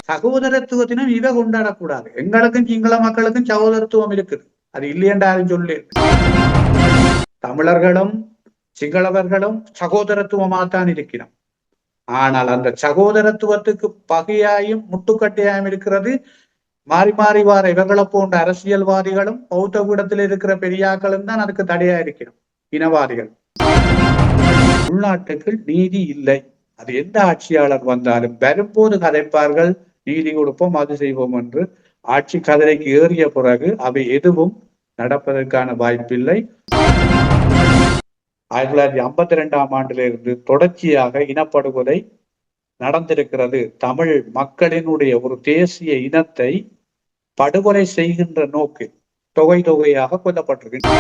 சகோதரத்துவத்தினும் இவ கொண்டாடக்கூடாது. எங்களுக்கும் சிங்கள மக்களுக்கும் சகோதரத்துவம் இருக்குது, அது இல்லையென்றாலும் சொல்லு. தமிழர்களும் சிங்களவர்களும் சகோதரத்துவமாகத்தான் இருக்கிறோம். ஆனால் அந்த சகோதரத்துவத்துக்கு பகையாயும் முட்டுக்கட்டையாயும் இருக்கிறது மாறி மாறி வார இவர்களை போன்ற அரசியல்வாதிகளும் பௌத்த பீடத்தில் இருக்கிற பெரியாக்களும் தான் அதுக்கு தடையா இருக்கிறோம். இனவாதிகள். உள்நாட்டுக்கு நீதி இல்லை. அது எந்த ஆட்சியாளர் வந்தாலும் வரும்போது கதைப்பார்கள், நீதி கொடுப்போம் அது செய்வோம் என்று. ஆட்சி கதிரைக்கு ஏறிய பிறகு அவை எதுவும் நடப்பதற்கான வாய்ப்பில்லை. 1952ஆம் ஆண்டிலிருந்து தொடர்ச்சியாக இனப்படுகொலை நடந்திருக்கிறது. தமிழ் மக்களினுடைய ஒரு தேசிய இனத்தை படுகொலை செய்கின்ற நோக்கு தொகை தொகையாக கொல்லப்பட்டிருக்கு.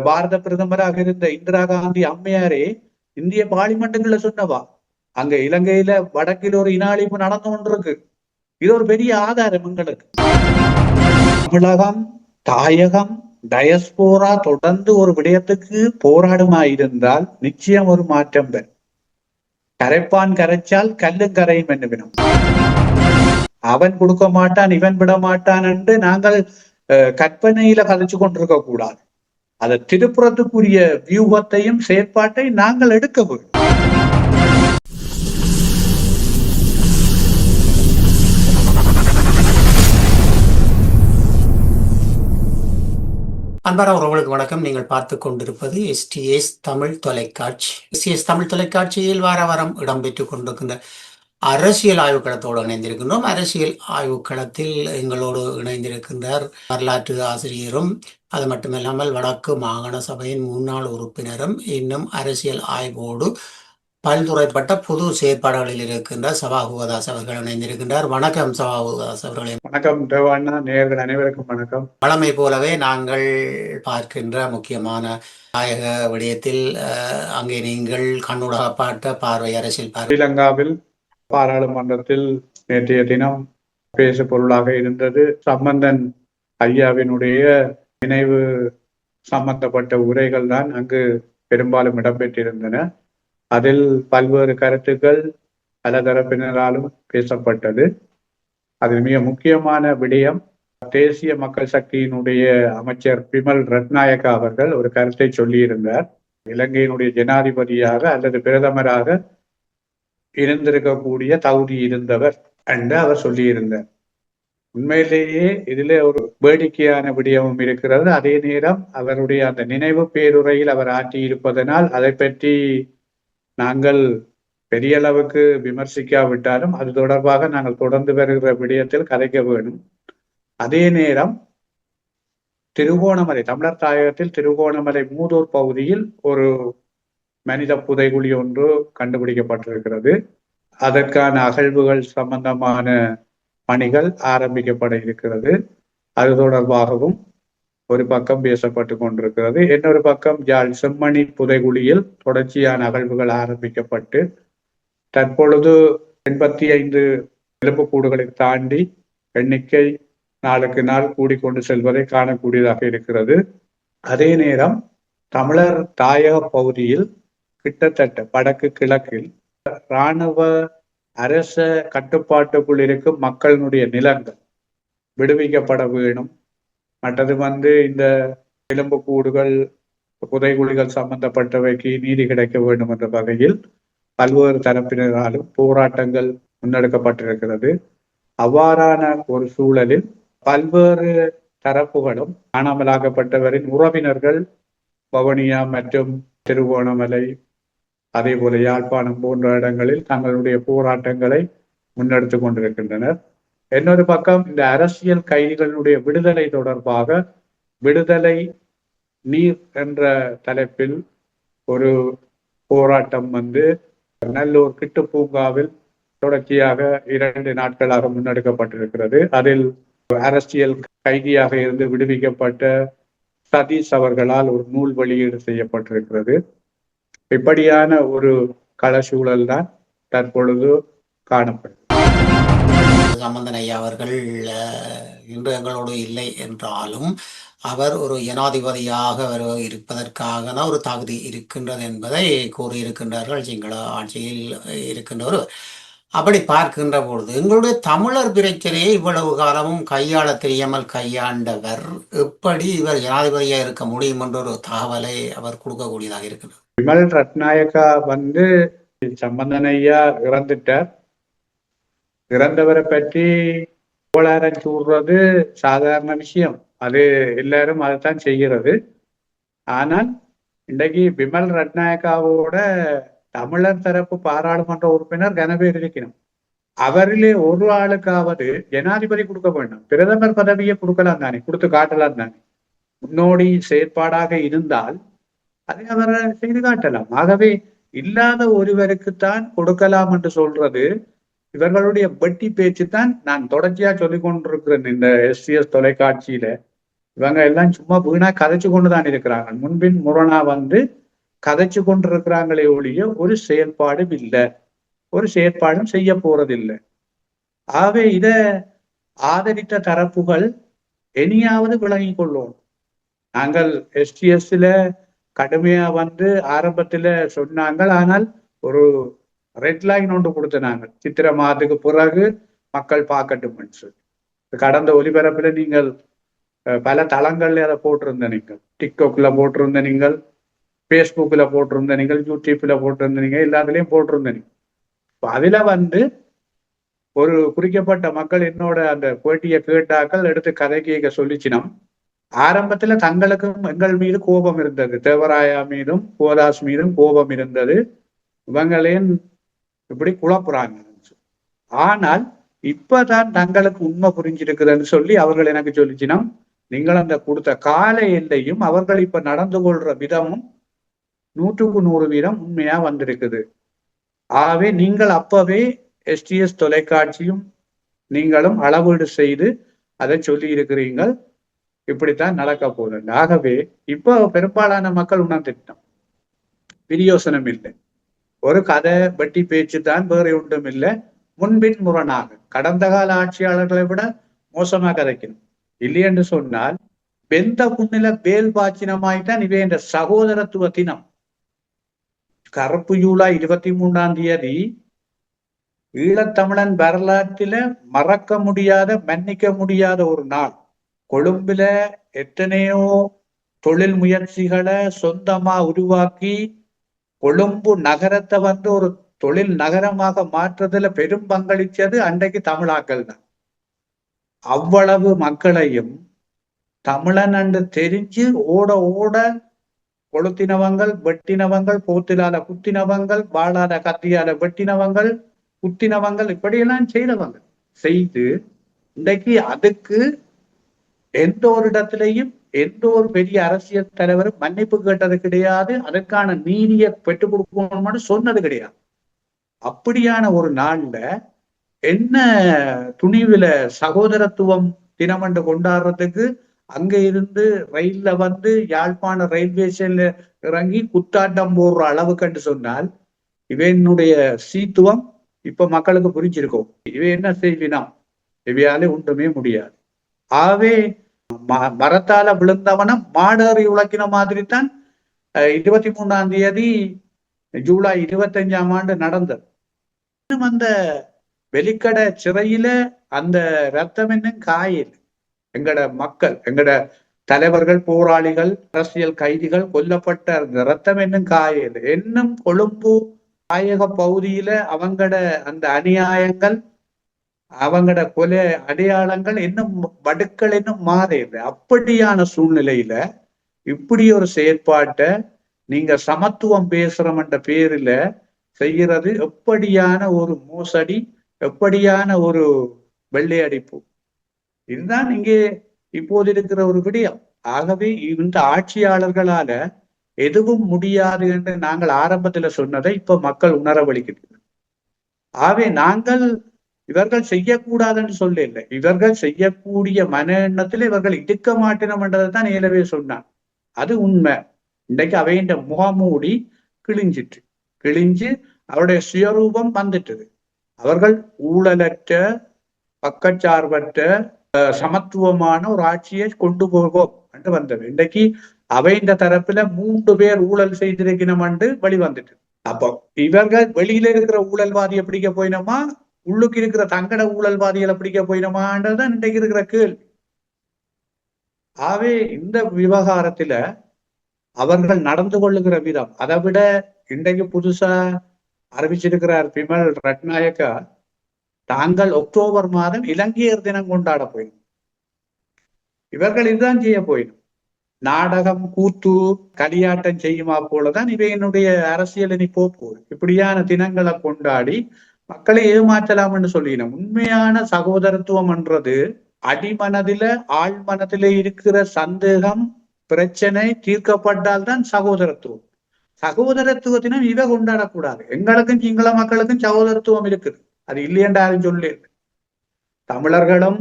பாரத பிரதமராக இருந்த இந்திரா காந்தி அம்மையாரே இந்திய பார்லிமெண்ட்டுக்குள்ள சொன்னவா, அங்க இலங்கையில வடக்கில் ஒரு இன அழிப்பு நடந்து கொண்டிருக்கு. இது ஒரு பெரிய ஆதாரம் எங்களுக்கு. தமிழகம், தாயகம், டயஸ்போரா தொடர்ந்து ஒரு விடயத்துக்கு போராடுமாயிருந்தால் நிச்சயம் ஒரு மாற்றம் பெறும். கரைப்பான் கரைச்சால் கல்லும் கரையும் என்னவினும். அவன் கொடுக்க மாட்டான் இவன் விட மாட்டான் என்று நாங்கள் கற்பனையில கதைச்சு கொண்டிருக்க கூடாது. அதை திருப்புறத்துக்குரிய வியூகத்தையும் செயற்பாட்டை நாங்கள் எடுக்க வேண்டும். அன்பான உறவுகளுக்கு வணக்கம். நீங்கள் பார்த்து கொண்டிருப்பது STS தமிழ் தொலைக்காட்சி. STS தமிழ் தொலைக்காட்சியில் வார வாரம் இடம்பெற்றுக் கொண்டிருக்கின்ற அரசியல் ஆய்வுக்களத்தோடு இணைந்திருக்கின்றோம். அரசியல் ஆய்வுக்களத்தில் எங்களோடு இணைந்திருக்கின்றார் வரலாற்று ஆசிரியரும், அது மட்டுமில்லாமல் வடக்கு மாகாண சபையின் முன்னாள் உறுப்பினரும், இன்னும் அரசியல் ஆய்வோடு பல்துறைப்பட்ட பொது செயற்பாடுகளில் இருக்கின்ற சபாகுவதாஸ் அவர்கள் இணைந்திருக்கின்றார். வணக்கம் சபாகுவதாஸ் அவர்களே. வணக்கம் தேவாண்ணா, நேயர்கள் அனைவருக்கும் வணக்கம். வழமை போலவே நாங்கள் பார்க்கின்ற முக்கியமான நாயக விடயத்தில் அங்கே நீங்கள் கண்ணுடாக பார்த்த பார்வை, அரசியல் பார்வை. ஸ்ரீலங்காவில் பாராளுமன்றத்தில் நேற்றைய தினம் பேசு பொருளாக இருந்தது சம்பந்தன் ஐயாவினுடைய நினைவு சம்பந்தப்பட்ட உரைகள் தான் அங்கு பெரும்பாலும் இடம்பெற்றிருந்தன. அதில் பல்வேறு கருத்துக்கள் பல தரப்பினராலும் பேசப்பட்டது. அதில் மிக முக்கியமான விடயம், தேசிய மக்கள் சக்தியினுடைய அமைச்சர் பிமல் ரத்நாயக்கா அவர்கள் ஒரு கருத்தை சொல்லியிருந்தார். இலங்கையினுடைய ஜனாதிபதியாக அல்லது பிரதமராக இருந்திருக்கக்கூடிய தகுதி இருந்தவர் என்று அவர் சொல்லியிருந்தார். உண்மையிலேயே இதிலே ஒரு வேடிக்கையான விடயமும் இருக்கிறது. அதே நேரம் அவருடைய அந்த நினைவு பேருரையில் அவர் ஆற்றியிருப்பதனால் அதை பற்றி நாங்கள் பெரிய அளவுக்கு விமர்சிக்காவிட்டாலும் அது தொடர்பாக நாங்கள் தொடர்ந்து வருகிற விடயத்தில் கதைக்க வேண்டும். அதே நேரம் திருகோணமலை, தமிழர் தாயகத்தில் திருகோணமலை மூதூர் பகுதியில் ஒரு மனித புதைகுழி ஒன்று கண்டுபிடிக்கப்பட்டிருக்கிறது. அதற்கான அகழ்வுகள் சம்பந்தமான பணிகள் ஆரம்பிக்கப்பட இருக்கிறது. அது தொடர்பாகவும் ஒரு பக்கம் பேசப்பட்டு கொண்டிருக்கிறது. இன்னொரு பக்கம் யாழ் செம்மணி புதைகுழியில் தொடர்ச்சியான அகழ்வுகள் ஆரம்பிக்கப்பட்டு தற்பொழுது 85 எலும்புக்கூடுகளை தாண்டி எண்ணிக்கை நாளுக்கு நாள் கூடிக்கொண்டு செல்வதை காணக்கூடியதாக இருக்கிறது. அதே நேரம் தமிழர் தாயக பகுதியில் கிட்டத்தட்ட வடக்கு கிழக்கில் இராணுவ அரச கட்டுப்பாட்டுக்குள் இருக்கும் மக்களினுடைய நிலங்கள் விடுவிக்கப்பட வேணும். மற்றது இந்த எலும்புக்கூடுகள் புதைகுழிகள் சம்பந்தப்பட்டவைக்கு நீதி கிடைக்க வேண்டும் என்ற வகையில் பல்வேறு தரப்பினராலும் போராட்டங்கள் முன்னெடுக்கப்பட்டிருக்கிறது. அவ்வாறான ஒரு சூழலில் பல்வேறு தரப்புகளும் காணாமலாக்கப்பட்டவரின் உறவினர்கள் வவுனியா மற்றும் திருகோணமலை, அதே போல யாழ்ப்பாணம் போன்ற இடங்களில் தங்களுடைய போராட்டங்களை முன்னெடுத்து கொண்டிருக்கின்றனர். இன்னொரு பக்கம் இந்த அரசியல் கைதிகளுடைய விடுதலை தொடர்பாக விடுதலை நீர் என்ற தலைப்பில் ஒரு போராட்டம் நல்லூர் கிட்டு பூங்காவில் தொடர்ச்சியாக 2 நாட்களாக முன்னெடுக்கப்பட்டிருக்கிறது. அதில் அரசியல் கைதியாக இருந்து விடுவிக்கப்பட்ட சதீஷ் அவர்களால் ஒரு நூல் வெளியீடு செய்யப்பட்டிருக்கிறது. இப்படியான ஒரு களசூழல் தான் தற்பொழுது காணப்படும். சம்பந்தன் ஐயா அவர்கள் இன்று எங்களோடு இல்லை என்றாலும் அவர் ஒரு ஜனாதிபதியாக இருப்பதற்கான ஒரு தகுதி இருக்கின்றது என்பதை கூறியிருக்கின்றார்கள் சிங்கள ஆட்சியில் இருக்கின்றவர். அப்படி பார்க்கின்ற பொழுது எங்களுடைய தமிழர் பிரச்சனையை இவ்வளவு காலமும் கையாள தெரியாமல் கையாண்டவர் எப்படி இவர் ஜனாதிபதியா இருக்க முடியும் என்ற ஒரு தகவலை அவர் கொடுக்கக்கூடியதாக இருக்கிறது. விமல் ரத்நாயக்கா சம்பந்தன் ஐயா இறந்துட்டார். இறந்தவரை பற்றி கோளாரம் சூடுறது சாதாரண விஷயம், அது எல்லாரும் அதைத்தான் செய்கிறது. ஆனால் இன்றைக்கு விமல் ரத்நாயக்காவோட தமிழர் தரப்பு பாராளுமன்ற உறுப்பினர் கனபேர் இருக்கணும். அவரிலே ஒரு ஆளுக்காவது ஜனாதிபதி கொடுக்க வேண்டும், பிரதமர் பதவியை கொடுக்கலாம் தானே, கொடுத்து காட்டலாம் தானே. முன்னோடி செயற்பாடாக இருந்தால் அதை அவர் செய்து காட்டலாம். ஆகவே இல்லாத ஒருவருக்குத்தான் கொடுக்கலாம் என்று சொல்றது இவர்களுடைய வெட்டி பேச்சு தான். நான் தொடர்ச்சியா சொல்லிக் கொண்டிருக்கிறேன் இந்த STS தொலைக்காட்சியில, இவங்க எல்லாம் சும்மா வீணா கதைச்சு கொண்டுதான் இருக்கிறாங்க. முன்பின் முரணா கதைச்சு கொண்டிருக்கிறாங்களே ஒழிய ஒரு செயல்பாடும் இல்லை, ஒரு செயற்பாடும் செய்ய போறதில்லை. ஆகவே இத ஆதரித்த தரப்புகள் இனியாவது விளங்கி கொள்ளும். நாங்கள் STSல கடுமையா ஆரம்பத்துல சொன்னாங்க, ஆனால் ஒரு ரெட் லைன் ஒன்று கொடுத்தனாங்க, சித்திரை மாதத்துக்கு பிறகு மக்கள் பார்க்கட்டும் சொல்லி. கடந்த ஒலிபரப்புல நீங்கள் பல தளங்கள்ல அதை போட்டிருந்த, நீங்கள் டிக்டாக்ல போட்டிருந்த, நீங்கள் பேஸ்புக்ல போட்டிருந்த, நீங்கள் யூடியூப்ல போட்டிருந்த, நீங்கள் எல்லாத்துலயும் போட்டிருந்த. அதுல ஒரு குறிக்கப்பட்ட மக்கள் என்னோட அந்த பேட்டியை கேட்டாக்கள் எடுத்து கதை கேட்க சொல்லிச்சினோம். ஆரம்பத்துல தங்களுக்கும் எங்கள் மீது கோபம் இருந்தது, தேவராயா மீதும் கோதாஸ் மீதும் கோபம் இருந்தது, இவங்களேன் இப்படி குழப்புறாங்க. ஆனால் இப்பதான் தங்களுக்கு உண்மை புரிஞ்சிருக்குதுன்னு சொல்லி அவர்கள் எனக்கு சொல்லிச்சினோம். நீங்கள் அந்த கொடுத்த கால எல்லையும் அவர்கள் இப்ப நடந்து கொள்ற விதமும் 100% உண்மையா வந்திருக்குது. ஆகவே நீங்கள் அப்பவே STS தொலைக்காட்சியும் நீங்களும் அளவீடு செய்து அதை சொல்லி இருக்கிறீர்கள், இப்படித்தான் நடக்க போகுது. ஆகவே இப்போ பெரும்பாலான மக்கள் உணர்ந்துட்டோம், பிரியோசனம் இல்லை, ஒரு கதை வெட்டி பேச்சு தான், வேற ஒன்றும் இல்லை. முன்பின் முரணாக கடந்த கால ஆட்சியாளர்களை விட மோசமா கதைக்கணும். இல்லை என்று சொன்னால் வெந்த புண்ணில வேல் பாச்சினமாய்த்தான் இவை என்ற சகோதரத்துவ தினம். கருப்பு ஜூலை 23 ஈழத்தமிழன் வரலாற்றில மறக்க முடியாத, மன்னிக்க முடியாத ஒரு நாள். கொழும்புல எத்தனையோ தொழில் முயற்சிகளை சொந்தமா உருவாக்கி கொழும்பு நகரத்தை ஒரு தொழில் நகரமாக மாற்றுறதுல பெரும் பங்களிச்சது அன்றைக்கு தமிழாக்கள் தான். அவ்வளவு மக்களையும் தமிழன் என்று தெரிஞ்சு ஓட ஓட கொளுத்தினவங்கள், வெட்டினவங்கள், போத்திலால குத்தினவங்கள், வாழாத கத்தியால வெட்டினவங்கள், குத்தினவங்கள், இப்படியெல்லாம் செய்தவங்க செய்து இன்றைக்கு அதுக்கு எந்த ஒரு இடத்திலையும் எந்த ஒரு பெரிய அரசியல் தலைவரும் மன்னிப்பு கேட்டது கிடையாது, அதற்கான நீதியை பெற்றுக் கொடுக்கணும்னு சொன்னது கிடையாது. அப்படியான ஒரு நாள்ல என்ன துணிவுல சகோதரத்துவம் தினம் என்று கொண்டாடுறதுக்கு அங்க இருந்து ரயில்ல யாழ்ப்பாண ரயில்வே ஸ்டேஷன்ல இறங்கி குத்தாட்டம் போடுற அளவுக்கு என்று சொன்னால் இவனுடைய சீத்துவம் இப்ப மக்களுக்கு புரிஞ்சிருக்கும். இவ என்ன செய்வினா இவையாலே ஒன்றுமே முடியாது. ஆகவே மரத்தால விழுந்தவனம் மாடேறி உழைக்கிற மாதிரி தான் 23 ஜூலை 25 நடந்தது. அந்த வெளிக்கடை சிறையில அந்த ரத்தம் என்னும் காயில் எங்கட மக்கள், எங்கட தலைவர்கள், போராளிகள், அரசியல் கைதிகள் கொல்லப்பட்ட அந்த ரத்தம் என்னும் காயில் இன்னும் கொழும்பு தாயக பகுதியில அவங்கட அந்த அநியாயங்கள், அவங்கட கொலை அடையாளங்கள் இன்னும் வடுக்கள் இன்னும் மாறியது. அப்படியான சூழ்நிலையில இப்படி ஒரு செயற்பாட்டை நீங்க சமத்துவம் பேசுறோம்ன்ற பேரில செய்கிறது எப்படியான ஒரு மோசடி, எப்படியான ஒரு வெள்ளையடிப்பு. இதுதான் இங்கே இப்போது இருக்கிற ஒரு விடயம். ஆகவே இந்த ஆட்சியாளர்களால எதுவும் முடியாது என்று நாங்கள் ஆரம்பத்துல சொன்னதை இப்ப மக்கள் உணரவழிக்கிறது. ஆகவே நாங்கள் இவர்கள் செய்யக்கூடாதுன்னு சொல்ல இல்லை, இவர்கள் செய்யக்கூடிய மன எண்ணத்துல இவர்கள் இருக்க மாட்டினோம் என்றதை தான் ஏலவே சொன்னான். அது உண்மை. இன்றைக்கு அவையின் முகமூடி கிழிஞ்சு அவருடைய சுயரூபம் வந்துட்டது. அவர்கள் ஊழலற்ற, பக்கச்சார்பற்ற, சமத்துவமான ஒரு ஆட்சியை கொண்டு போவோம் என்று வந்தது. இன்றைக்கு அவையின் தரப்புல 3 பேர் ஊழல் செய்திருக்கணும் என்று வெளிவந்துட்டு, அப்போ இவர்கள் வெளியில இருக்கிற ஊழல்வாதியை பிடிக்க போயினோமா, உள்ளுக்கு இருக்கிற தங்கட ஊழல்வாதிகளை பிடிக்க போயிடுமான்றதுதான் இன்றைக்கு இருக்கிற கேள்வி. ஆகவே இந்த விவகாரத்துல அவர்கள் நடந்து கொள்ளுகிற விதம், அதை விட இன்றைக்கு புதுசா அறிவிச்சிருக்கிறார் பிமல் ரட்நாயக்கா, தாங்கள் அக்டோபர் மாதம் இலங்கையர் தினம் கொண்டாட போயிடும். இவர்கள் இதுதான் செய்ய போயிடும். நாடகம், கூத்து, களியாட்டம் செய்யுமா போலதான் இவையினுடைய அரசியல் இனி போகுது. இப்படியான தினங்களை கொண்டாடி மக்களை ஏமாற்றலாம் என்று சொல்லினோம். உண்மையான சகோதரத்துவம் என்றது அடிமனதில ஆழ் மனதில இருக்கிற சந்தேகம், பிரச்சனை தீர்க்கப்பட்டால் தான் சகோதரத்துவம். சகோதரத்துவத்தினும் இவ கொண்டாடக்கூடாது. எங்களுக்கும் சிங்கள மக்களுக்கும் சகோதரத்துவம் இருக்குது, அது இல்லையென்றாலும் சொல்லி. தமிழர்களும்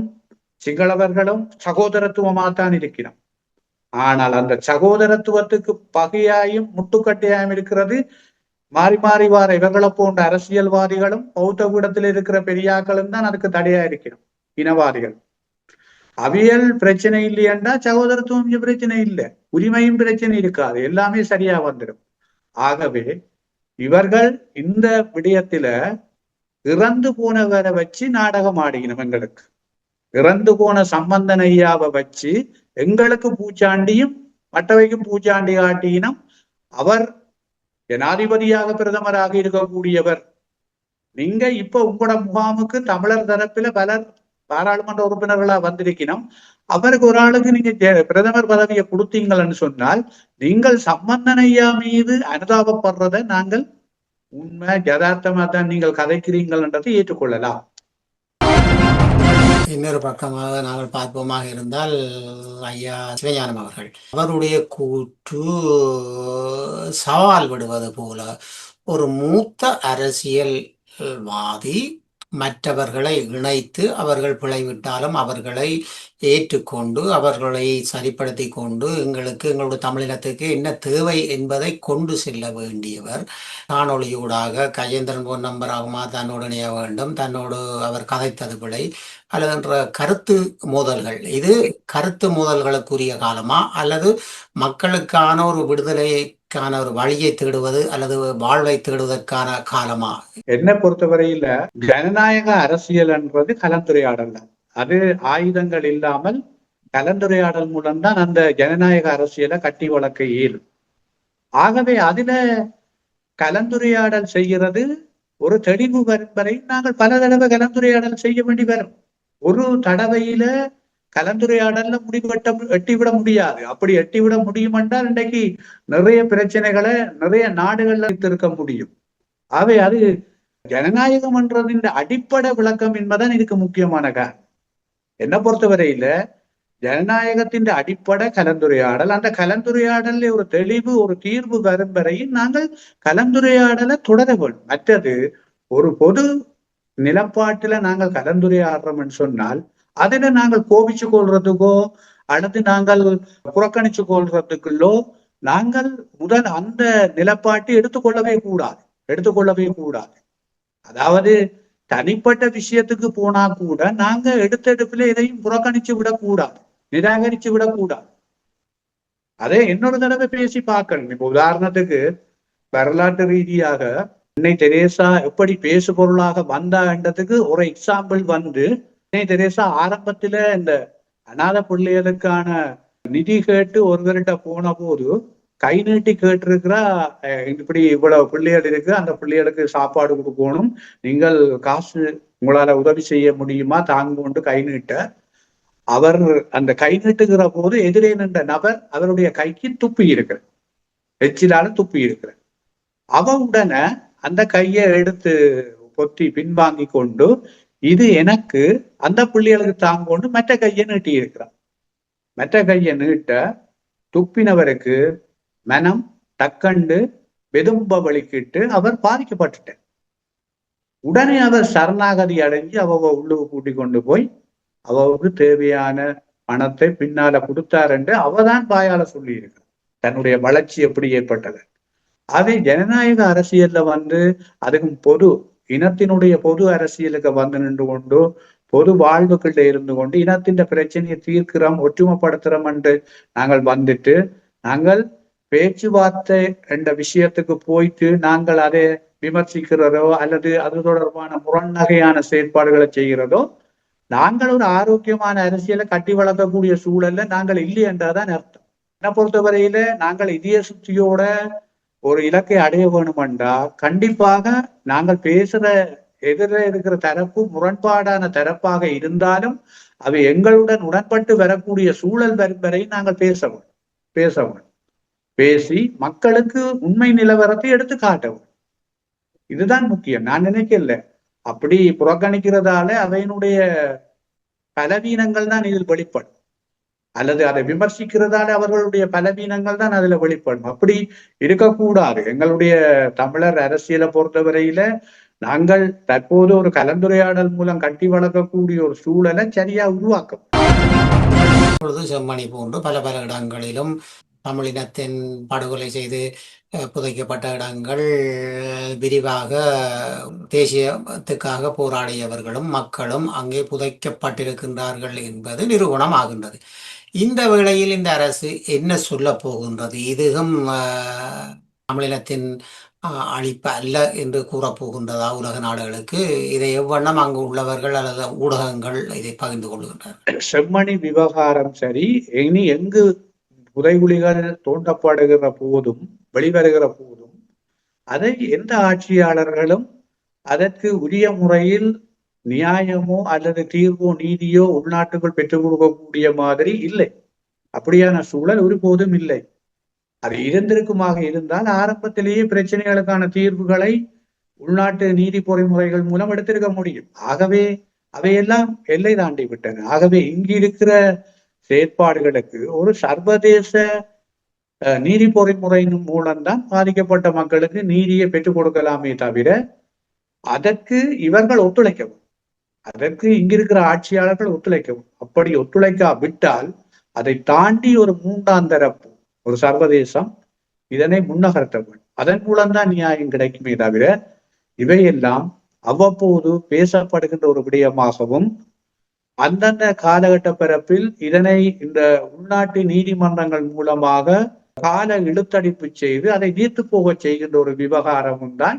சிங்களவர்களும் சகோதரத்துவமாகத்தான் இருக்கிறோம். ஆனால் அந்த சகோதரத்துவத்துக்கு பகையாயும் முட்டுக்கட்டையாயும் இருக்கிறது மாறி மாறி வார இவர்களை போன்ற அரசியல்வாதிகளும் பௌத்த பீடத்தில் இருக்கிற பெரியாக்களும் தான் அதுக்கு தடையா இருக்கிறோம். இனவாதிகள் அவியல் பிரச்சனை இல்லையென்றா சகோதரத்துவம் பிரச்சனை இல்லை, உரிமையும் பிரச்சனை இருக்காது, எல்லாமே சரியா வந்துடும். ஆகவே இவர்கள் இந்த விடயத்தில இறந்து போனவரை வச்சு நாடகம் ஆடிக்கணும். எங்களுக்கு இறந்து போன சம்பந்தன் ஐயாவை வச்சு எங்களுக்கு பூச்சாண்டியும் மற்றவைக்கும் பூச்சாண்டி காட்டியினம். அவர் ஜனாதிபதியாக பிரதமராக இருக்கக்கூடியவர். நீங்க இப்ப உங்களோட முகாமுக்கு தமிழர் தரப்பில பலர் பாராளுமன்ற உறுப்பினர்களா வந்திருக்கணும். அவருக்கு ஒரு ஆளுக்கு நீங்க பிரதமர் பதவியை கொடுத்தீங்கன்னு சொன்னால் நீங்கள் சம்பந்தன் ஐயா மீது அனுதாபப்படுறத நாங்கள் உண்மை யதார்த்தமா தான் நீங்கள் கதைக்கிறீங்கள்ன்றதை ஏற்றுக்கொள்ளலாம். இன்னொரு பக்கமாக நாங்கள் பார்ப்போமாக இருந்தால் ஐயா சிவஞானம் அவர்கள் அவருடைய கூற்று சவால் விடுவது போல, ஒரு மூத்த அரசியல்வாதி மற்றவர்களை இணைத்து அவர்கள் பிழைவிட்டாலும் அவர்களை ஏற்றுக்கொண்டு அவர்களை சரிப்படுத்தி கொண்டு எங்களுடைய தமிழினத்துக்கு என்ன தேவை என்பதை கொண்டு செல்ல வேண்டியவர். காணொளியூடாக கஜேந்திரன் போன் நம்பராகுமா தன்னோடு இணைய வேண்டும், தன்னோடு அவர் கதைத்தது பிழை அல்லது கருத்து மோதல்கள், இது கருத்து மோதல்களுக்குரிய காலமா அல்லது மக்களுக்கான ஒரு விடுதலைக்கான ஒரு வழியை தேடுவது அல்லது வாழ்வை தேடுவதற்கான காலமா? என்னை பொறுத்தவரையில ஜனநாயக அரசியல் என்பது கலந்துரையாடல் தான். அது ஆயுதங்கள் இல்லாமல் கலந்துரையாடல் மூலம்தான் அந்த ஜனநாயக அரசியலை கட்டி வளர்க்க இயலும். ஆகவே அதுல கலந்துரையாடல் செய்கிறது ஒரு தெளிவு வரும் வரை நாங்கள் பல தடவை கலந்துரையாடல் செய்ய வேண்டி வரும். ஒரு தடவையில கலந்துரையாடல்ல எட்டிவிட முடியாது. அப்படி எட்டிவிட முடியும் என்றால் இன்றைக்கு நிறைய பிரச்சனைகளை நிறைய நாடுகள்ல இருக்க முடியும். ஆகவே அது ஜனநாயகம் என்றதின் அடிப்படை விளக்கம் என்பதுதான் இதுக்கு முக்கியமான காரணம். என்ன பொறுத்தவரையில ஜனநாயகத்தின் அடிப்படை கலந்துரையாடல். அந்த கலந்துரையாடல ஒரு தெளிவு ஒரு தீர்வு வரும் வரையில் நாங்கள் கலந்துரையாடலை தொடர வேண்டும். மற்றது ஒரு பொது நிலப்பாட்டுல நாங்கள் கலந்துரையாடுறோம்னு சொன்னால் அதில நாங்கள் கோபிச்சு கொள்றதுக்கோ அல்லது நாங்கள் புறக்கணிச்சு கொள்றதுக்குள்ளோ நாங்கள் முதல் அந்த நிலப்பாட்டை எடுத்துக்கொள்ளவே கூடாது. அதாவது தனிப்பட்ட விஷயத்துக்கு போனா கூட நாங்க எடுத்தெடுப்புல எதையும் புறக்கணிச்சு விடக்கூடாது, நிராகரிச்சு விடக்கூடாது. அதே இன்னொரு தடவை பேசி பார்க்கணும். இப்ப உதாரணத்துக்கு வரலாற்று ரீதியாக அன்னை தெரேசா எப்படி பேசு பொருளாக வந்தான்றதுக்கு ஒரு எக்ஸாம்பிள் வந்து, அன்னை தெரேசா ஆரம்பத்துல இந்த அநாத பிள்ளைகளுக்கான நிதி கேட்டு ஒருவர்கிட்ட போன போது கை நீட்டி கேட்டிருக்கிறா, இப்படி இவ்வளவு பிள்ளைகள் இருக்கு, அந்த பிள்ளைகளுக்கு சாப்பாடு கொடுக்கணும், நீங்கள் காசு உங்களால உதவி செய்ய முடியுமா தாங்க கை நீட்ட. அவர் அந்த கை நீட்டுகிற போது எதிரே நின்ற நபர் அவருடைய கைக்கு துப்பி இருக்கிற, எச்சிலால துப்பி இருக்கிற. அவ உடனே அந்த கையை எடுத்து பொத்தி பின்வாங்கி கொண்டு இது எனக்கு அந்த பிள்ளைகளுக்கு தாங்கொண்டு மற்ற கையை நீட்டி இருக்கிறார். மற்ற கையை நீட்ட துப்பினவருக்கு மனம் டக்கண்டு வெதும்ப வலிக்கிட்டு அவர் பாதிக்கப்பட்டுட்டார். உடனே அவர் சரணாகதி அடைஞ்சு அவ உள்ளுக்கு கூட்டி கொண்டு போய் அவருக்கு தேவையான பணத்தை பின்னால கொடுத்தார் என்று அவதான் வாயால சொல்லி இருக்கிறார் தன்னுடைய வளர்ச்சி எப்படி ஏற்பட்டது. அதே ஜனநாயக அரசியல்ல வந்து அதுக்கும் பொது இனத்தினுடைய பொது அரசியலுக்கு வந்து நின்று கொண்டு பொது வாழ்வுக்குள்ள இருந்து கொண்டு இனத்தின் பிரச்சனையை தீர்க்கிறோம் ஒற்றுமைப்படுத்துறோம் என்று நாங்கள் வந்துட்டு நாங்கள் பேச்சுவார்த்தை என்ற விஷயத்துக்கு போயிட்டு நாங்கள் அதை விமர்சிக்கிறதோ அல்லது அது தொடர்பான முரண்நகையான செயற்பாடுகளை செய்கிறதோ, நாங்கள் ஒரு ஆரோக்கியமான அரசியலை கட்டி வளர்க்கக்கூடிய சூழல்ல நாங்கள் இல்லை என்றாதான் அர்த்தம். என்னை பொறுத்தவரையில நாங்கள் இதய சுத்தியோட ஒரு இலக்கை அடைய வேணுமென்றா கண்டிப்பாக நாங்கள் பேசுற எதிர இருக்கிற தரப்பு முரண்பாடான தரப்பாக இருந்தாலும் அவை எங்களுடன் உடன்பட்டு வரக்கூடிய சூழல் வரும் வரை நாங்கள் பேசவும் பேசி மக்களுக்கு உண்மை நிலவரத்தை எடுத்து காட்டவும். இதுதான் முக்கியம். நான் நினைக்கல அப்படி புறக்கணிக்கிறதால அவையினுடைய பலவீனங்கள் தான் இதில் வெளிப்படும், அல்லது அதை விமர்சிக்கிறதால அவர்களுடைய பலவீனங்கள் தான் அதுல வெளிப்படும். அப்படி இருக்கக்கூடாது. எங்களுடைய தமிழர் அரசியலை பொறுத்தவரையில நாங்கள் தற்போது ஒரு கலந்துரையாடல் மூலம் கட்டி வளர்க்கக்கூடிய ஒரு சூழலை சரியா உருவாக்கும். இப்பொழுது செம்மணி போன்று பல பல இடங்களிலும் தமிழினத்தின் படுகொலை செய்து புதைக்கப்பட்ட இடங்கள் விரிவாக தேசியத்துக்காக போராடியவர்களும் மக்களும் அங்கே புதைக்கப்பட்டிருக்கின்றார்கள் என்பது நிரூபணம் ஆகின்றது. இந்த வேளையில் இந்த அரசு என்ன சொல்ல போகின்றது? இதுவும் தமிழினத்தின் அழிப்பு அல்ல என்று கூறப்போகின்றதா உலக நாடுகளுக்கு? இதை எவ்வண்ணம் அங்கு உள்ளவர்கள் அல்லது ஊடகங்கள் இதை பகிர்ந்து கொள்கின்றனர்? செம்மணி விவகாரம் சரி, இனி எங்கு புதைகுழிகள் தோண்டப்படுகிற போதும் வெளிவருகிற போதும் அதை எந்த ஆட்சியாளர்களும் அதற்கு உரிய முறையில் நியாயமோ அல்லது தீர்வோ நீதியோ உள்நாட்டுக்குள் பெற்றுக் கொடுக்கக்கூடிய மாதிரி இல்லை. அப்படியான சூழல் ஒருபோதும் இல்லை. அது இருந்திருக்குமாக இருந்தால் ஆரம்பத்திலேயே பிரச்சனைகளுக்கான தீர்வுகளை உள்நாட்டு நீதி பொறிமுறைகள் மூலம் எடுத்திருக்க முடியும். ஆகவே அவையெல்லாம் எல்லை தாண்டி விட்டன. ஆகவே இங்கு இருக்கிற செயற்பாடுகளுக்கு ஒரு சர்வதேச நீதி பொறிமுறையின் மூலம்தான் பாதிக்கப்பட்ட மக்களுக்கு நீதியை பெற்றுக் கொடுக்கலாமே தவிர அதற்கு இவர்கள் ஒத்துழைக்கவும், அதற்கு இங்கிருக்கிற ஆட்சியாளர்கள் ஒத்துழைக்கவும். அப்படி ஒத்துழைக்காவிட்டால் அதை தாண்டி ஒரு மூன்றாம் தரப்பு ஒரு சர்வதேசம் இதனை முன்னகர்த்த வேண்டும். அதன் மூலம்தான் நியாயம் கிடைக்குமே தவிர இவையெல்லாம் அவ்வப்போது பேசப்படுகின்ற ஒரு விடயமாகவும் அந்தந்த காலகட்ட பிறப்பில் இதனை இந்த உள்நாட்டு நீதிமன்றங்கள் மூலமாக கால இழுத்தடிப்பு செய்து அதை நீர்த்து போக செய்கின்ற ஒரு விவகாரமும் தான்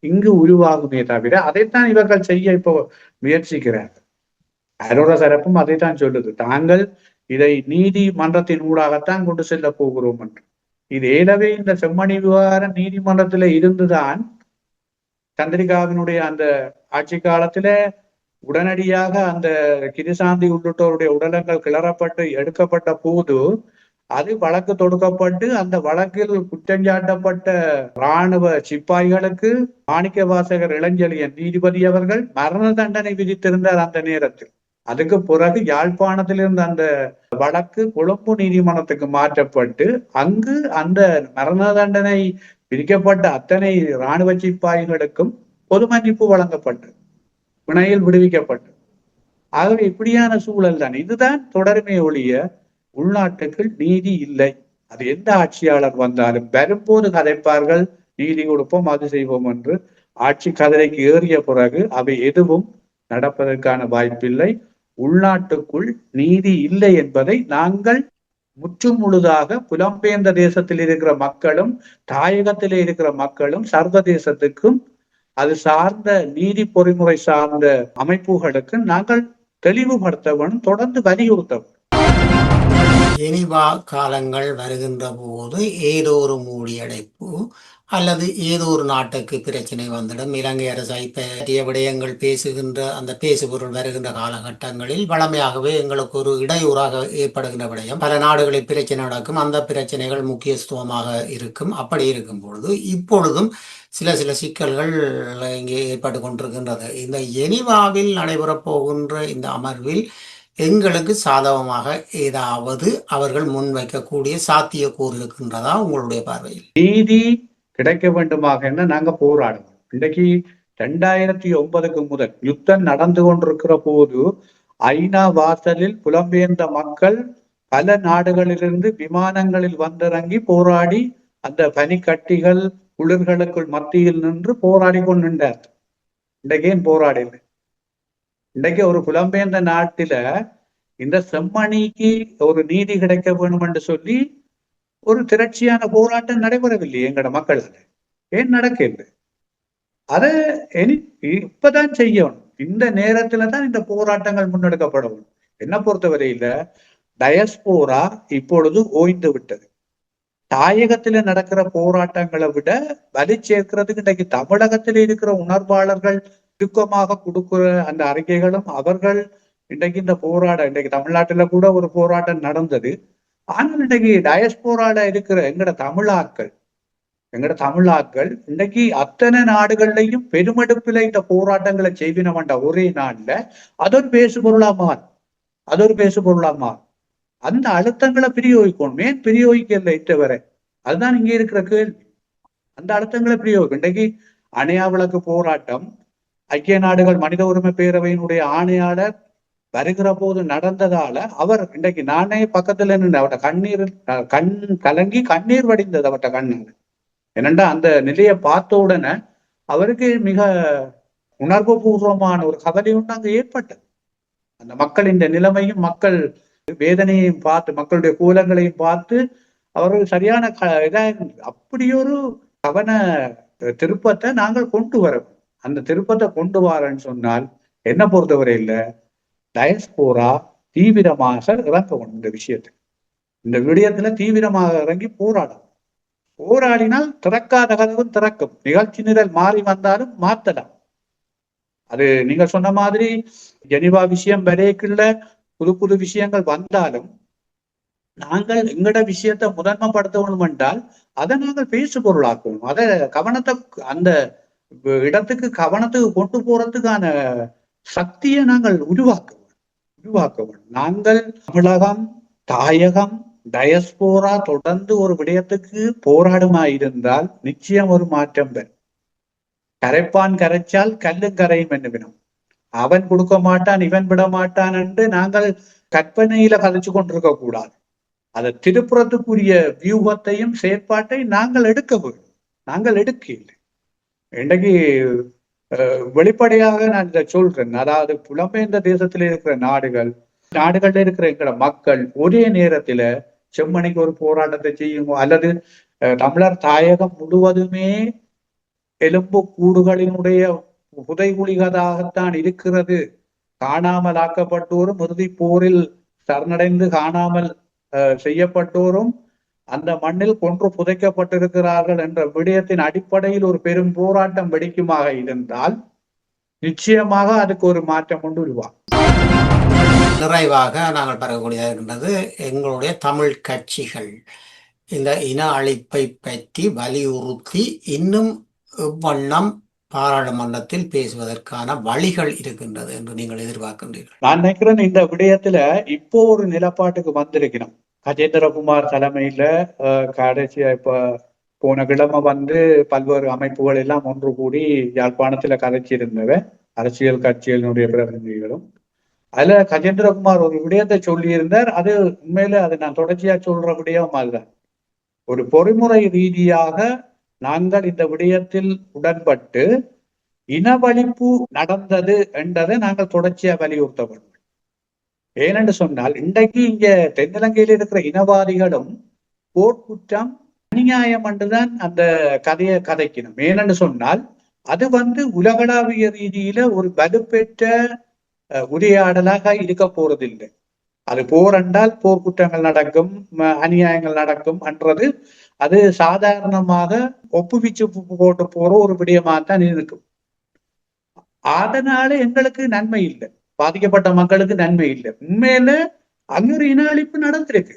இங்கு உருவாகுமே தவிர அதைத்தான் இவர்கள் செய்ய இப்போ முயற்சிக்கிறார்கள். அரோர தரப்பும் அதைத்தான் சொல்லுது, தாங்கள் இதை நீதிமன்றத்தின் ஊடாகத்தான் கொண்டு செல்ல போகிறோம் என்று. இது ஏலவே இந்த செம்மணி விவகாரம் நீதிமன்றத்தில இருந்துதான் சந்திரிகாவினுடைய அந்த ஆட்சி காலத்தில உடனடியாக அந்த கிருசாந்தி உள்ளிட்டோருடைய உடலங்கள் கிளறப்பட்டு எடுக்கப்பட்ட போது அது வழக்கு தொடுக்கப்பட்டு அந்த வழக்கில் குற்றஞ்சாட்டப்பட்ட இராணுவ சிப்பாய்களுக்கு மாணிக்க வாசகர் இளஞ்செழியன் நீதிபதி அவர்கள் மரண தண்டனை விதித்திருந்தார் அந்த நேரத்தில். அதுக்கு பிறகு யாழ்ப்பாணத்தில் இருந்த அந்த வழக்கு கொழும்பு நீதிமன்றத்துக்கு மாற்றப்பட்டு அங்கு அந்த மரண தண்டனை விதிக்கப்பட்ட அத்தனை இராணுவ சிப்பாய்களுக்கும் பொது மன்னிப்பு வழங்கப்பட்டு பிணையில் விடுவிக்கப்பட்டு. ஆகவே இப்படியான சூழல் தான். இதுதான் தொடர்மை ஒழிய உள்நாட்டுக்குள் நீதி இல்லை. அது எந்த ஆட்சியாளர் வந்தாலும் வரும்போது கதைப்பார்கள், நீதி கொடுப்போம் அது செய்வோம் என்று. ஆட்சி கதிரைக்கு ஏறிய பிறகு அவை எதுவும் நடப்பதற்கான வாய்ப்பில்லை. உள்நாட்டுக்குள் நீதி இல்லை என்பதை நாங்கள் முற்றும் முழுதாக புலம்பெயர்ந்த தேசத்தில் இருக்கிற மக்களும் தாயகத்திலே இருக்கிற மக்களும் சர்வதேசத்துக்கும் அது சார்ந்த நீதி பொறிமுறை சார்ந்த அமைப்புகளுக்கு நாங்கள் தெளிவுபடுத்த வேணும், தொடர்ந்து வலியுறுத்த. இனிவா காலங்கள் வருகின்ற போது ஏதோ ஒரு மூடியடைப்பு அல்லது ஏதோ ஒரு நாட்டுக்கு பிரச்சனை வந்துடும். இலங்கை அரசை பற்றிய விடயங்கள் பேசுகின்ற அந்த பேசுபொருள் வருகின்ற காலகட்டங்களில் வளமையாகவே எங்களுக்கு ஒரு இடையூறாக ஏற்படுகின்ற விடயம் பல நாடுகளில் பிரச்சனை நடக்கும். அந்த பிரச்சனைகள் முக்கியத்துவமாக இருக்கும். அப்படி இருக்கும் பொழுது இப்பொழுதும் சில சிக்கல்கள் இங்கே ஏற்பட்டு கொண்டிருக்கின்றது. இந்த ஜெனீவாவில் நடைபெறப் போகின்ற இந்த அமர்வில் எங்களுக்கு சாதகமாக ஏதாவது அவர்கள் முன்வைக்கக்கூடிய சாத்தியக்கூறு இருக்கின்றதா உங்களுடைய பார்வையில்? நீதி கிடைக்க வேண்டுமாக என்ன நாங்க போராடுவோம். இன்றைக்கு 2009 முதல் யுத்தம் நடந்து கொண்டிருக்கிற போது ஐநா வாசலில் புலம்பெயர்ந்த மக்கள் பல நாடுகளிலிருந்து விமானங்களில் வந்திறங்கி போராடி அந்த பனிக்கட்டிகள் குளிர்களுக்குள் மத்தியில் நின்று போராடி கொண்டு நின்றார். இன்றைக்கு ஏன் போராடல? இன்றைக்கு ஒரு புலம்பெயர்ந்த நாட்டில இந்த செம்மணிக்கு ஒரு நீதி கிடைக்க வேணும் என்று சொல்லி ஒரு திரட்சியான போராட்டம் நடைபெறவில்லை. எங்கட மக்கள் ஏன் நடக்கல? அதை இப்பதான் செய்யணும். இந்த நேரத்துல தான் இந்த போராட்டங்கள் முன்னெடுக்கப்படும். என்ன பொறுத்தவரையில டயஸ்போரா இப்பொழுது ஓய்ந்து விட்டது. தாயகத்துல நடக்கிற போராட்டங்களை விட வலி சேர்க்கிறதுக்கு இன்றைக்கு தமிழகத்தில் இருக்கிற உணர்வாளர்கள் சுருக்கமாக கொடுக்கிற அந்த அறிக்கைகளும் அவர்கள் இன்றைக்கு இந்த இன்றைக்கு தமிழ்நாட்டுல கூட ஒரு போராட்டம் நடந்தது. ஆனால் இன்றைக்கு டயஸ்போரால இருக்கிற எங்கட தமிழாக்கள் இன்றைக்கு அத்தனை நாடுகள்லையும் பெருமெடுப்பில இந்த போராட்டங்களை செய்வின வேண்டாம் ஒரே நாள்ல அது ஒரு பேசு பொருளாமா அந்த அழுத்தங்களை பிரயோகிக்கணும். ஏன் பிரயோகிக்கல இட்டவரை? அதுதான் இங்க இருக்கிற கேள்வி. அந்த அழுத்தங்களை பிரயோகம் இன்றைக்கு அணையா விளக்கு போராட்டம் ஐக்கிய நாடுகள் மனித உரிமை பேரவையினுடைய ஆணையாளர் வருகிற போது நடந்ததால அவர் இன்றைக்கு நானே பக்கத்துல நின்று அவட்ட கண் கலங்கி கண்ணீர் வடிந்தது அவட்ட கண்ணால. என்னண்டா அந்த நிலையை பார்த்த உடனே அவருக்கு மிக உணர்வு பூர்வமான ஒரு கவலையும் அங்கு ஏற்பட்டது. அந்த மக்களின் நிலைமையும் மக்கள் வேதனையையும் பார்த்து மக்களுடைய கூலங்களையும் பார்த்து அவர்கள் சரியான அப்படியொரு கவன திருப்பத்தை நாங்கள் கொண்டு வரோம். அந்த திருப்பத்தை கொண்டு வரேன்னு சொன்னால் என்ன பொறுத்தவரையில டயஸ்போரா தீவிரமாக இறங்கவும் இந்த விஷயத்துக்கு இந்த விடயத்துல தீவிரமாக இறங்கி போராடினால் திறக்காத கதவும் திறக்கும். நிகழ்ச்சி நிரல் மாறி வந்தாலும் மாத்தலாம். அது நீங்க சொன்ன மாதிரி ஜெனிவா விஷயம் வரைக்குள்ள புது புது விஷயங்கள் வந்தாலும் நாங்கள் எங்கட விஷயத்தை முதன்மைப்படுத்தணும் என்றால் அதை நாங்கள் பேசு பொருளாக்கணும். அதை கவனத்தை அந்த இடத்துக்கு கவனத்துக்கு கொண்டு போறதுக்கான சக்தியை நாங்கள் உருவாக்க நாங்கள் தமிழகம் தாயகம் டயஸ்போரா தொடர்ந்து ஒரு விடயத்துக்கு போராடுமாயிருந்தால் நிச்சயம் ஒரு மாற்றம் பெறும். கரைப்பான் கரைச்சால் கல்லும் கரையும் என்னவினும் அவன் கொடுக்க மாட்டான் இவன் விட மாட்டான் என்று நாங்கள் கற்பனையில கதைச்சு கொண்டிருக்க கூடாது. அதை திருப்புறத்துக்குரிய வியூகத்தையும் செயற்பாட்டை நாங்கள் எடுக்க வேண்டும். நாங்கள் எடுக்கவில்லை. இன்றைக்கு வெளிப்படையாக நான் இதை சொல்றேன். அதாவது புலம்பெயர்ந்த தேசத்துல இருக்கிற நாடுகள்ல இருக்கிற எங்கள மக்கள் ஒரே நேரத்துல செம்மணிக்கு ஒரு போராட்டத்தை செய்யும் அல்லது தமிழர் தாயகம் முழுவதுமே எலும்பு கூடுகளினுடைய புதைகுழிகளாகத்தான் இருக்கிறது. காணாமல் ஆக்கப்பட்டோரும் இறுதி போரில் சரணடைந்து காணாமல் செய்யப்பட்டோரும் அந்த மண்ணில் கொன்று புதைக்கப்பட்டிருக்கிறார்கள் என்ற விடயத்தின் அடிப்படையில் ஒரு பெரும் போராட்டம் வெடிக்குமாக இருந்தால் நிச்சயமாக அதுக்கு ஒரு மாற்றம் கொண்டு உருவாகும். நிறைவாக நாங்கள் பெறக்கூடியதாக இருக்கின்றது எங்களுடைய தமிழ் கட்சிகள் இந்த இன அழிப்பை பற்றி வலியுறுத்தி இன்னும் இவ்வண்ணம் பாராளுமன்றத்தில் பேசுவதற்கான வழிகள் இருக்கின்றது என்று நீங்கள் எதிர்பார்க்கின்றீர்கள்? நான் நினைக்கிறேன் இந்த விடயத்துல இப்போ ஒரு நிலப்பாட்டுக்கு வந்திருக்கிறோம். கஜேந்திரகுமார் தலைமையில கடைசியா இப்ப போன கிழமை பல்வேறு அமைப்புகள் எல்லாம் ஒன்று கூடி யாழ்ப்பாணத்துல கதைச்சிருந்தவ அரசியல் கட்சிகளினுடைய பிரதிநிதிகளும். அதுல கஜேந்திரகுமார் ஒரு விடயத்தை சொல்லியிருந்தார். அது உண்மையில அது நான் தொடர்ச்சியா சொல்ற விடயம் அதுதான். ஒரு பொறிமுறை ரீதியாக நாங்கள் இந்த விடயத்தில் உடன்பட்டு இனவழிப்பு நடந்தது என்றதை நாங்கள் தொடர்ச்சியா வலியுறுத்த வேண்டும். ஏனென்று சொன்னால் இன்றைக்கு இங்க தென்னிலங்கையில் இருக்கிற இனவாதிகளும் போர்க்குற்றம் அநியாயம் என்றுதான் அந்த கதையை கதைக்கணும். ஏனென்று சொன்னால் அது உலகளாவிய ரீதியில ஒரு வலுப்பெற்ற உரையாடலாக இருக்க போறதில்லை. அது போர் என்றால் போர்க்குற்றங்கள் நடக்கும், அநியாயங்கள் நடக்கும் என்றது அது சாதாரணமாக ஒப்புவிச்சு போட்டு போற ஒரு விடயமாகத்தான் இருக்கும். அதனால எங்களுக்கு நன்மை இல்லை, பாதிக்கப்பட்ட மக்களுக்கு நன்மை இல்லை. உண்மையில அங்க ஒரு இன அழிப்பு நடந்திருக்கு.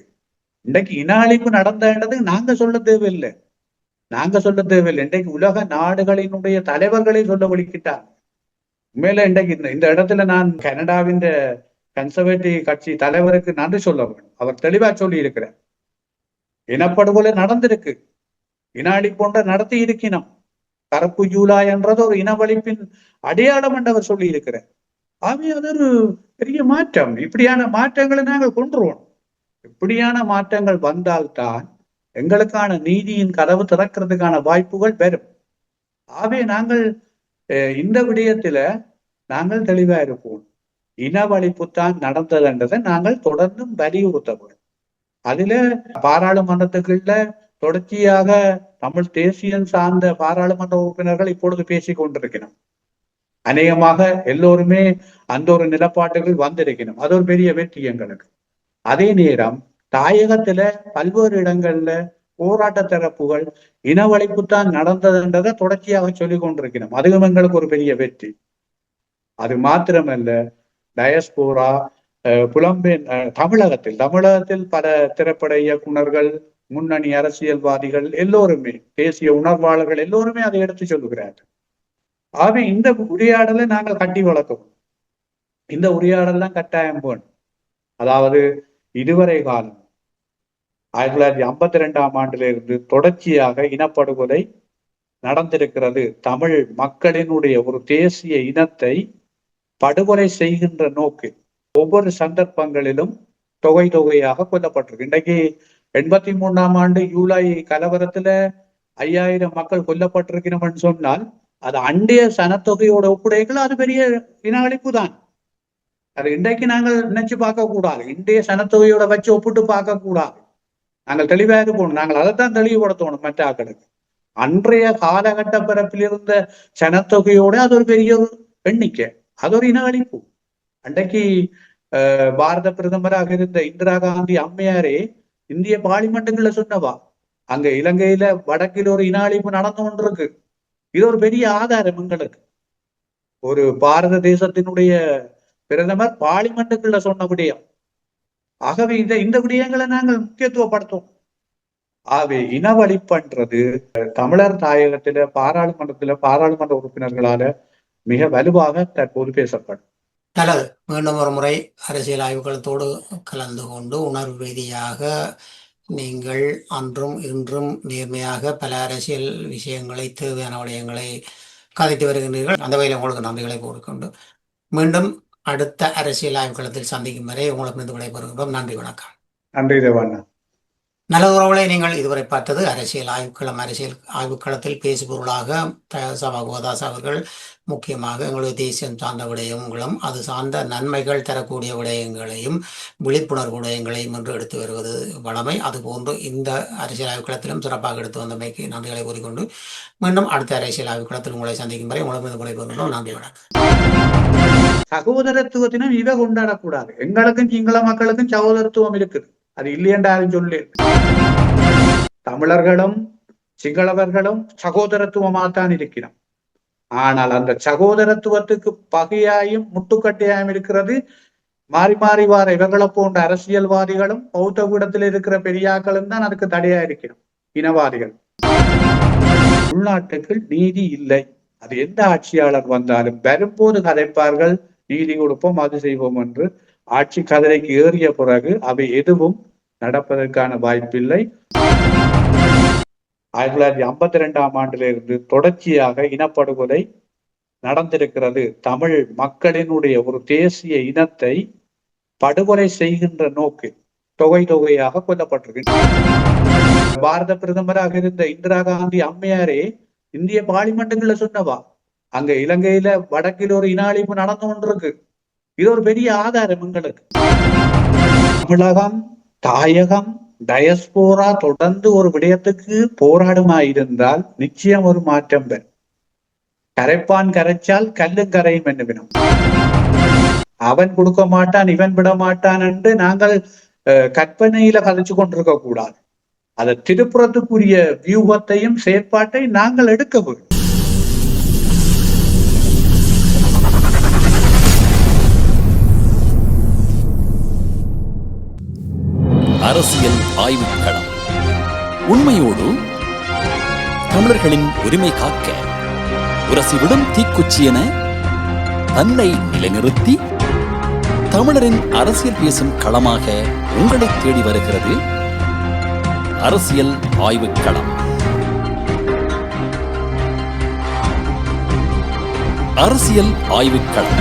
இன்றைக்கு இன அழிப்பு நடந்தது நாங்க சொல்ல தேவையில்லை. இன்றைக்கு உலக நாடுகளினுடைய தலைவர்களை சொல்ல வலிக்கிட்டாங்க. உண்மையில இன்றைக்கு இந்த இடத்துல நான் கனடாவின் கன்சர்வேட்டிவ் கட்சி தலைவருக்கு நன்றி சொல்ல வேண்டும். அவர் தெளிவா சொல்லி இருக்கிறார். இனப்படுகொலை நடந்திருக்கு, இன அழிப்பு நடத்தி இருக்கணும். கருப்பு ஜூலா என்றது ஒரு இனவழிப்பின் அடையாளம் என்று அவர் சொல்லி இருக்கிறார். ஆகவே அது ஒரு பெரிய மாற்றம். இப்படியான மாற்றங்களை நாங்கள் கொண்டுருவோம். இப்படியான மாற்றங்கள் வந்தால்தான் எங்களுக்கான நீதியின் கதவு திறக்கிறதுக்கான வாய்ப்புகள் வரும். ஆகவே நாங்கள் இந்த விடயத்துல நாங்கள் தெளிவா இருப்போம். இனவழிப்புத்தான் நடந்ததுன்றதை நாங்கள் தொடர்ந்தும் வலியுறுத்த வேண்டும். அதுல பாராளுமன்றத்துக்குள்ள தொடர்ச்சியாக தமிழ் தேசியம் சார்ந்த பாராளுமன்ற உறுப்பினர்கள் இப்பொழுது பேசிக் கொண்டிருக்கணும். அநேகமாக எல்லோருமே அந்த ஒரு நிலப்பாட்டுகள் வந்திருக்கணும். அது ஒரு பெரிய வெற்றி எங்களுக்கு. அதே நேரம் தாயகத்துல பல்வேறு இடங்கள்ல போராட்ட தரப்புகள் இனவழிப்புத்தான் நடந்ததுன்றதை தொடர்ச்சியாக சொல்லிக் கொண்டிருக்கணும். அதுவும் எங்களுக்கு ஒரு பெரிய வெற்றி. அது மாத்திரமல்ல, டயஸ்போரா புலம்பெயர் தமிழகத்தில் பல திரைப்பட இயக்குநர்கள், முன்னணி அரசியல்வாதிகள் எல்லோருமே, தேசிய உணர்வாளர்கள் எல்லோருமே அதை எடுத்து சொல்லுகிறார்கள். ஆகவே இந்த உரையாடலை நாங்கள் கட்டி வளர்க்கணும். இந்த உரையாடல் கட்டாயம் போன். அதாவது இதுவரை காலம் 1952ஆம் ஆண்டிலிருந்து தொடர்ச்சியாக இனப்படுகொலை நடந்திருக்கிறது. தமிழ் மக்களினுடைய ஒரு தேசிய இனத்தை படுகொலை செய்கின்ற நோக்கு ஒவ்வொரு சந்தர்ப்பங்களிலும் தொகையாக கொல்லப்பட்டிருக்கு. இன்றைக்கு 83ஆம் ஆண்டு ஜூலை கலவரத்துல 5000 மக்கள் கொல்லப்பட்டிருக்கணும்னு சொன்னால் அது அண்டைய சனத்தொகையோட ஒப்புடைகள் அது பெரிய இன அழிப்பு தான். அது இன்றைக்கு நாங்கள் நினைச்சு பார்க்க கூடாது. இன்றைய சனத்தொகையோட வச்சு ஒப்பிட்டு பார்க்க கூடாது. நாங்கள் தெளிவாக போகணும். நாங்கள் அதைத்தான் தெளிவுபடுத்தணும் மற்ற ஆக்களுக்கு. அன்றைய காலகட்ட பிறப்பில் இருந்த சனத்தொகையோட அது ஒரு பெரிய எண்ணிக்கை, அது ஒரு இன அழிப்பு. அன்றைக்கு பாரத பிரதமராக இருந்த இந்திரா காந்தி அம்மையாரே இந்திய பார்லிமெண்ட்டுக்குள்ள சொன்னவா, அங்க இலங்கையில வடக்கில் ஒரு இன அழிப்பு நடந்து கொண்டிருக்கு. இது ஒரு பெரிய ஆதாரம் எங்களுக்கு. ஒரு பாரத தேசத்தினுடைய பிரதமர் பார்லிமெண்ட்டுக்குள்ள சொன்ன விடயம். ஆகவே இந்த விடயங்களை நாங்கள் முக்கியத்துவப்படுத்தும். ஆகவே இனவழிப்புன்றது தமிழர் தாயகத்தில பாராளுமன்ற உறுப்பினர்களால மிக வலுவாக தற்போது பேசப்படும். நல்லது. மீண்டும் ஒரு முறை அரசியல் ஆய்வுகளத்தோடு கலந்து கொண்டு உணர்வு ரீதியாக நீங்கள் அன்றும் இன்றும் நேர்மையாக பல அரசியல் விஷயங்களை, தேவையான விடயங்களை கதைத்து வருகின்றீர்கள். அந்த வகையில் உங்களுக்கு நன்றிகளை கூறிக்கொண்டு மீண்டும் அடுத்த அரசியல் ஆய்வுகளத்தில் சந்திக்கும் வரை உங்களுக்கு விடைபெறுகின்றோம். நன்றி, வணக்கம். நன்றி தேவாண்ணா. நல்ல உறவுகளை நீங்கள் இதுவரை பார்த்தது அரசியல் ஆய்வுக்களத்தில் பேசுபொருளாக சபா கோதாஸ் அவர்கள் முக்கியமாக எங்களுடைய தேசியம் சார்ந்த விடயங்களும் அது சார்ந்த நன்மைகள் தரக்கூடிய விடயங்களையும் விழிப்புணர்வு விடயங்களையும் என்று எடுத்து வருவது வளமை. அதுபோன்று இந்த அரசியல் ஆய்வுக்களத்திலும் சிறப்பாக எடுத்து வந்தமைக்கு நன்றிகளை கூறிக்கொண்டு மீண்டும் அடுத்த அரசியல் ஆய்வுக்களத்தில் உங்களை சந்திக்கும் வரை உங்களுக்கு விடைபெறுகின்றோம். நன்றி, வணக்கம். சகோதரத்துவத்தினும் இவை கொண்டாடக்கூடாது. எங்களுக்கும் சிங்கள மக்களுக்கும் சகோதரத்துவம் இருக்குது. அது இல்லையென்றாலும் சொல்லு. தமிழர்களும் சிங்களவர்களும் சகோதரத்துவமாகத்தான் இருக்கிறோம். ஆனால் அந்த சகோதரத்துவத்துக்கு பகையாயும் முட்டுக்கட்டையாயும் இருக்கிறது மாறி மாறி வார இவர்களை போன்ற அரசியல்வாதிகளும் பௌத்த பீடத்தில் இருக்கிற பெரியாக்களும் தான் அதுக்கு தடையா இருக்கிறோம். இனவாதிகள். உள்நாட்டுக்கு நீதி இல்லை. அது எந்த ஆட்சியாளர் வந்தாலும் வரும்போது கதைப்பார்கள், நீதி கொடுப்போம் அது செய்வோம் என்று. ஆட்சி கதிரைக்கு ஏறிய பிறகு அவை எதுவும் நடப்பதற்கான வாய்ப்பில்லை. 1952ஆம் ஆண்டிலிருந்து தொடர்ச்சியாக இனப்படுகொலை நடந்திருக்கிறது. தமிழ் மக்களினுடைய ஒரு தேசிய இனத்தை படுகொலை செய்கின்ற நோக்கு தொகையாக கொல்லப்பட்டிருக்கு. பாரத பிரதமராக இருந்த இந்திரா காந்தி அம்மையாரே இந்திய பார்லிமெண்ட்டுக்குள்ள சொன்னவா, அங்க இலங்கையில வடக்கில் ஒரு இன அழிப்பு நடந்து கொண்டிருக்கு. இது ஒரு பெரிய ஆதாரம் எங்களுக்கு. தமிழகம், தாயகம், டயஸ்போரா தொடர்ந்து ஒரு விடயத்துக்கு போராடுமாயிருந்தால் நிச்சயம் ஒரு மாற்றம் பெறும். கரைப்பான் கரைச்சால் கல்லும் கரையும் என்னவினும். அவன் கொடுக்க மாட்டான், இவன் விட மாட்டான் என்று நாங்கள் கற்பனையில கதைச்சு கொண்டிருக்க கூடாது. அதை திருப்புறத்துக்குரிய வியூகத்தையும் செயற்பாட்டை நாங்கள் எடுக்க வேண்டும். அரசியல் ஆய்வுக்களம். உண்மையோடு தமிழர்களின் உரிமை காக்க உரசிவிடும் தீக்குச்சி என தன்னை நிலைநிறுத்தி தமிழரின் அரசியல் பேசும் களமாக உங்களை தேடி வருகிறது அரசியல் ஆய்வுக்களம். அரசியல் ஆய்வுக்களம்.